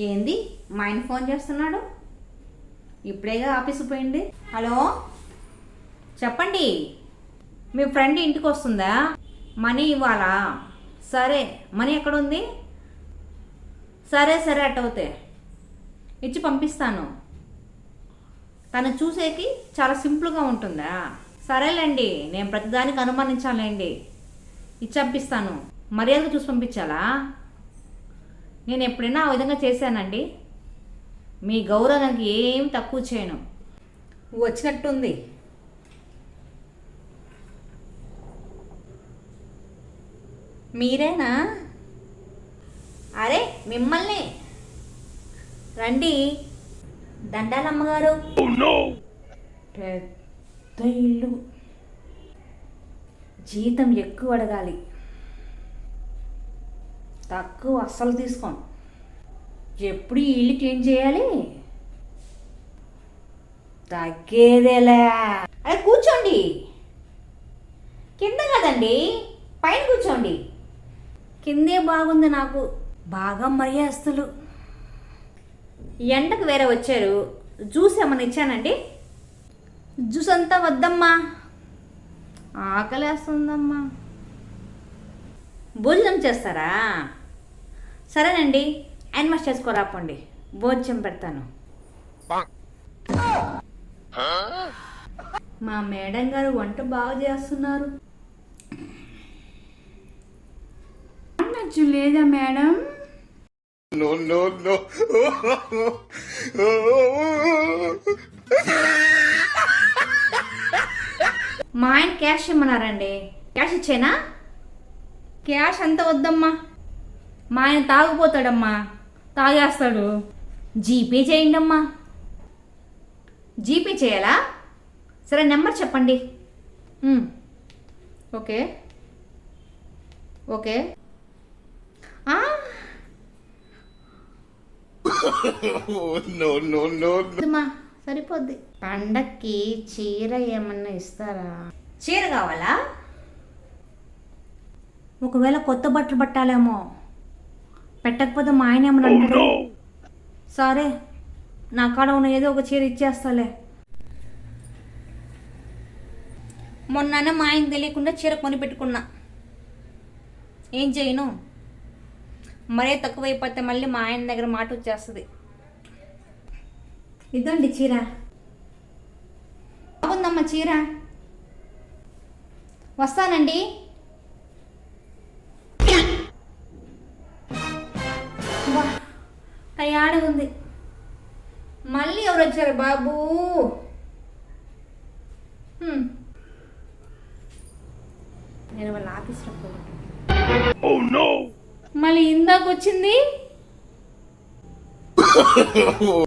ఏంది మా ఆయన ఫోన్ చేస్తున్నాడు? ఇప్పుడేగా ఆఫీసు పోయింది. హలో చెప్పండి. మీ ఫ్రెండ్ ఇంటికి వస్తుందా? మనీ ఇవ్వాలా? సరే, మనీ ఎక్కడ ఉంది? సరే సరే, అటవుతే ఇచ్చి పంపిస్తాను. తను చూసేకి చాలా సింపుల్గా ఉంటుందా? సరేలేండి, నేను ప్రతిదానికి అనుమానించాలండి. ఇచ్చి పంపిస్తాను. మర్యాదగా చూసి పంపించాలా? నేను ఎప్పుడైనా ఆ విధంగా చేశానండి? మీ గౌరవానికి ఏం తక్కువ చేయను. వచ్చినట్టుంది. మీరేనా? అరే మిమ్మల్ని రండి. దండాలమ్మగారు. పెద్ద ఇల్లు, జీతం ఎక్కువ అడగాలి, తక్కువ అస్సలు తీసుకోను. ఎప్పుడు ఈ ఇల్లు క్లీన్ చేయాలి? తగ్గేదేలే. అరే కూర్చోండి. కింద కదండి, పైన కూర్చోండి. కిందే బాగుంది నాకు. బాగా మర్యాదస్తులు. ఎండకు వేరే వచ్చారు. జ్యూస్ ఏమన్నా ఇచ్చానండి? జ్యూస్ అంతా వద్దమ్మా, ఆకలేస్తుందమ్మా. భోజనం చేస్తారా? సరేనండి, హ్యాండ్ వాష్ చేసుకోరాపండి, భోజనం పెడతాను. మా మేడం గారు వంట బాగా చేస్తున్నారు. లేదా మేడం? No, no, no. మా ఆయన క్యాష్ ఇమ్మన్నారండి, క్యాష్ ఇచ్చేనా? క్యాష్ అంత వద్దమ్మా, మా ఆయన తాగిపోతాడమ్మా, తాగేస్తాడు. జీపే చేయండి అమ్మా. జీపే చేయాలా? సరే, నెంబర్ చెప్పండి. Okay okay. No, no, no. సరిపోద్ది. పండక్కి చీర ఏమన్నా ఇస్తారా? చీర కావాలా? ఒకవేళ కొత్త బట్టలు పట్టాలేమో. పెట్టకపోతే మా ఆయన ఏమన్నా అంటాడు. సరే, నా కాడ ఉన్న ఏదో ఒక చీర ఇచ్చేస్తాలే. మొన్ననే మా ఆయన తెలియకుండా చీర కొని పెట్టుకున్నా. ఏం చేయను? మరే తక్కువైపోతే మళ్ళీ మా ఆయన దగ్గర మాట వచ్చేస్తుంది. ఇదండి చీర. బాగుందమ్మా చీర. వస్తానండి. టయాడ్ ఉంది. మళ్ళీ ఎవరు వచ్చారు బాబు? నేను వాళ్ళ ఆఫీస్లో మళ్ళీ ఇందాక వచ్చింది.